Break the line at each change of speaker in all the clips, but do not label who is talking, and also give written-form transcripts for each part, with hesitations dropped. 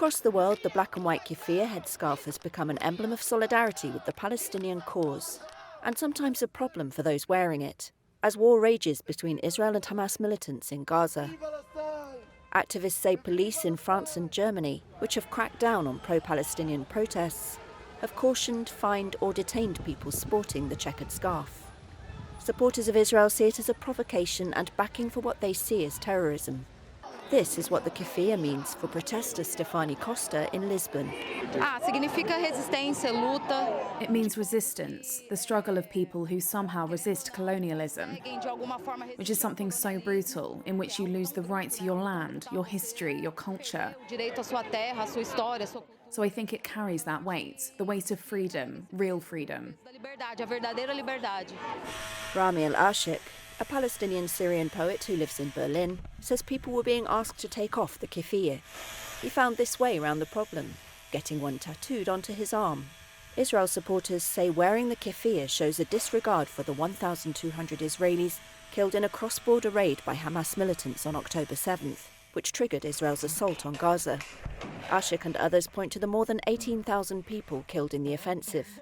Across the world, the black and white keffiyeh headscarf has become an emblem of solidarity with the Palestinian cause, and sometimes a problem for those wearing it, as war rages between Israel and Hamas militants in Gaza. Activists say police in France and Germany, which have cracked down on pro-Palestinian protests, have cautioned, fined or detained people sporting the checkered scarf. Supporters of Israel see it as a provocation and backing for what they see as terrorism. This is what the keffiyeh means for protester Stefani Costa in Lisbon.
Significa resistência, luta.
It means resistance, the struggle of people who somehow resist colonialism, which is something so brutal, in which you lose the right to your land, your history, your culture. So I think it carries that weight, the weight of freedom, real freedom.
Rami al-Ashik, a Palestinian Syrian poet who lives in Berlin, says people were being asked to take off the keffiyeh. He found this way around the problem, getting one tattooed onto his arm. Israel supporters say wearing the keffiyeh shows a disregard for the 1,200 Israelis killed in a cross-border raid by Hamas militants on October 7th, which triggered Israel's assault on Gaza. Ashik and others point to the more than 18,000 people killed in the offensive,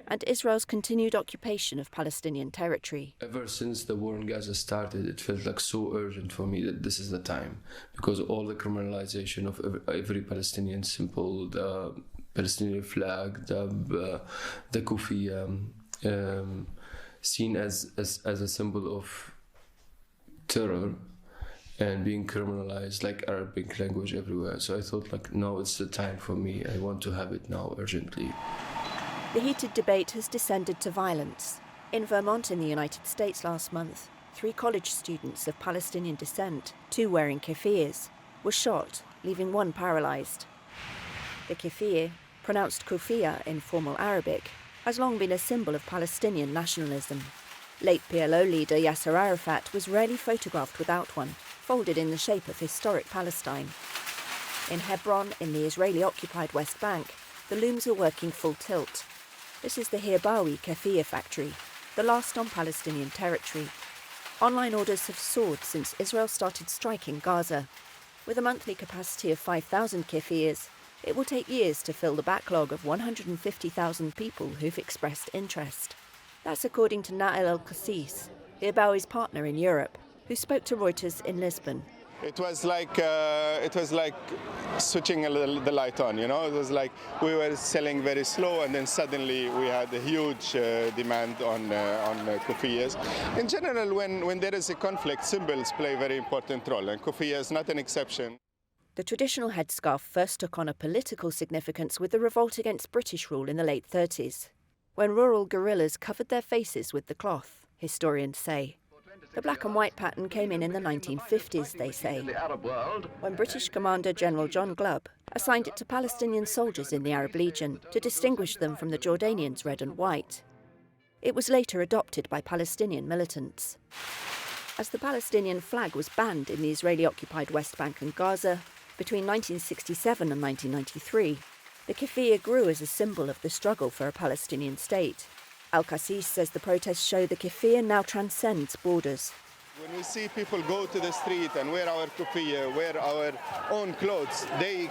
and Israel's continued occupation of Palestinian territory.
Ever since the war in Gaza started, it felt like so urgent for me that this is the time, because all the criminalization of every Palestinian symbol, the Palestinian flag, the keffiyeh, seen as a symbol of terror and being criminalized like Arabic language everywhere. So I thought, like, no, it's the time for me. I want to have it now urgently.
The heated debate has descended to violence. In Vermont in the United States last month, 3 college students of Palestinian descent, 2 wearing keffiyehs, were shot, leaving 1 paralysed. The keffiyeh, pronounced keffiyeh in formal Arabic, has long been a symbol of Palestinian nationalism. Late PLO leader Yasser Arafat was rarely photographed without one, folded in the shape of historic Palestine. In Hebron, in the Israeli-occupied West Bank, the looms are working full tilt. This is the Hirbawi keffiyeh factory, the last on Palestinian territory. Online orders have soared since Israel started striking Gaza. With a monthly capacity of 5,000 keffiyehs, it will take years to fill the backlog of 150,000 people who've expressed interest. That's according to Nael El-Kassis, Hirbawi's partner in Europe, who spoke to Reuters in Lisbon.
It was like switching the light on, you know. It was like we were selling very slow, and then suddenly we had a huge demand on keffiyehs. In general, when there is a conflict, symbols play a very important role, and keffiyeh is not an exception.
The traditional headscarf first took on a political significance with the revolt against British rule in the late 30s, when rural guerrillas covered their faces with the cloth, historians say. The black and white pattern came in the 1950s, they say, when British Commander General John Glubb assigned it to Palestinian soldiers in the Arab Legion to distinguish them from the Jordanians' red and white. It was later adopted by Palestinian militants. As the Palestinian flag was banned in the Israeli-occupied West Bank and Gaza between 1967 and 1993, the keffiyeh grew as a symbol of the struggle for a Palestinian state. Al-Kassis says the protests show the keffiyeh now transcends borders.
When we see people go to the street and wear our keffiyeh, wear our own clothes, they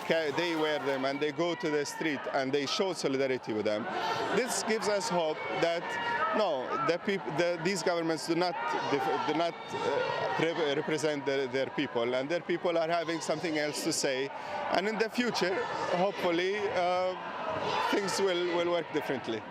wear them and they go to the street and they show solidarity with them. This gives us hope that no, these governments do not represent their people, and their people are having something else to say. And in the future, hopefully, things will work differently.